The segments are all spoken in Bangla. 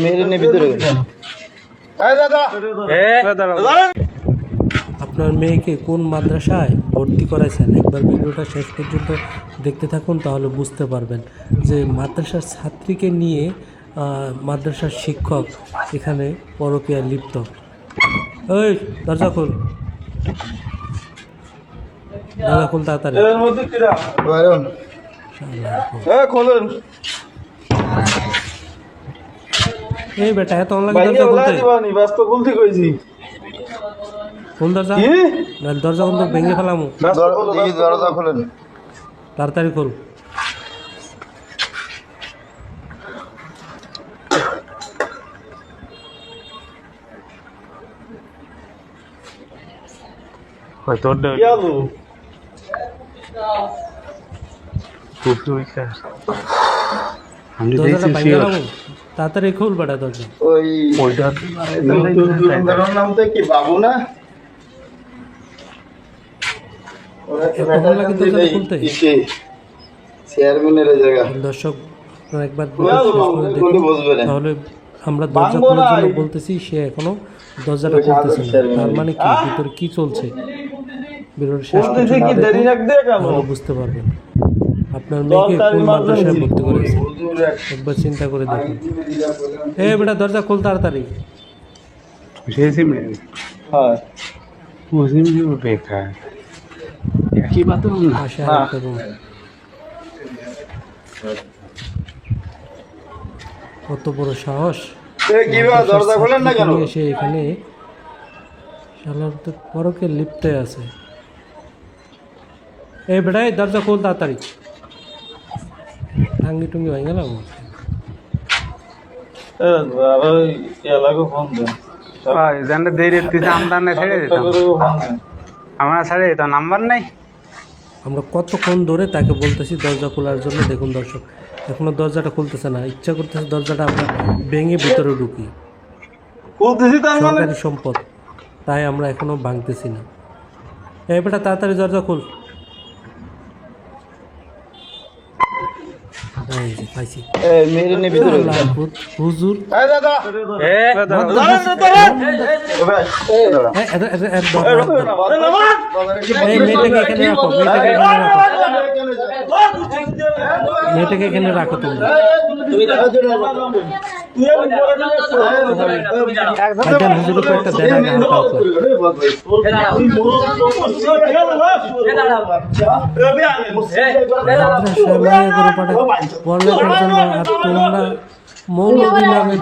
মেরে নে ভিতরে আপনার মেয়েকে কোন মাদ্রাসায় ভর্তি করাইছেন একবার ভিডিওটা শেষ পর্যন্ত দেখতে থাকুন, তাহলে বুঝতে পারবেন যে মাদ্রাসার ছাত্রীকে নিয়ে মাদ্রাসার শিক্ষক এখানে পরকীয়ায় লিপ্ত। ওই দরজা খোল, দরজা খোল তাড়াতাড়ি। এই বেটা এত অনলাইন দরজা খুলতে কোন দরজা? দরজা কিন্তু ভেঙে ফেলাম। দরজা খোলেন তাড়াতাড়ি খোল। তাড়াতাড়ি খোল বেটা দরজা। নাম তো কি বাবু না? দর্শক একবার তাহলে আমরা দরজা খোলার জন্য বলতেছি, সে এখনো দরজাটা খুলতেছে না। তার মানে কি ভিতরে কি চলছে ভিডিওর শেষ পর্যন্ত বুঝতে পারবেন। আপনার মেয়েকে কোন মাদ্রাসায় ভর্তি করেছে একবার চিন্তা করে দেখুন। এই বেটা দরজা খোল তাড়াতাড়ি। কত বড় সাহস, দরজা খোলেন না কেন? সে এখানে পরকে লিপ্তে আছে। এই বেটাই দরজা খোল তাড়াতাড়ি। টাঙ্গি টুঙ্গি ভেঙে গেলাম। আমরা কতক্ষণ ধরে তাকে বলতেছি দরজা খোলার জন্য। দেখুন দর্শক এখনো দরজাটা খুলতেছে না। ইচ্ছা করতেছে দরজাটা আমরা ভেঙে ভিতরে ঢুকি, সরকারি সম্পদ, তাই আমরা এখনো ভাঙতেছি না। এই বেটা তাড়াতাড়ি দরজা খোল। হুজুর মেয়েটাকে এখানে রাখো তুমি। হুজুর একটা পড়ালেখার জন্য আর তোমরা মৌলবী নামের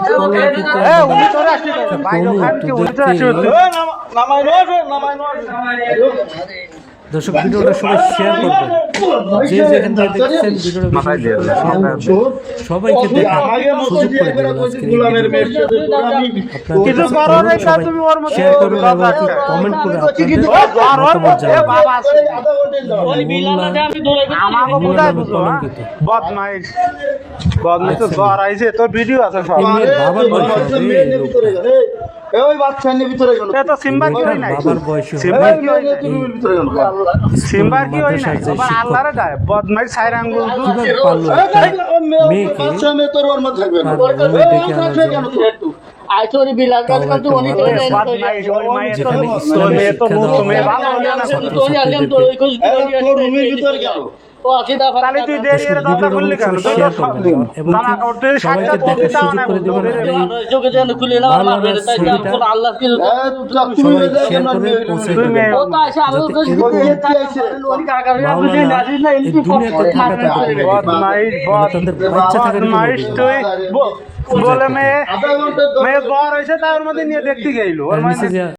দর্শক ভিডিওটা সবাই শেয়ার করবেন। যে যেখান থেকে দেখছেন ভিডিওটা সবাইকে দেখা সুযোগ করে দেবেন। শেয়ার করবেন এবং কমেন্ট করে মতামত বলে মেয়ে বর হয়েছে তার মধ্যে নিয়ে দেখতে গেল।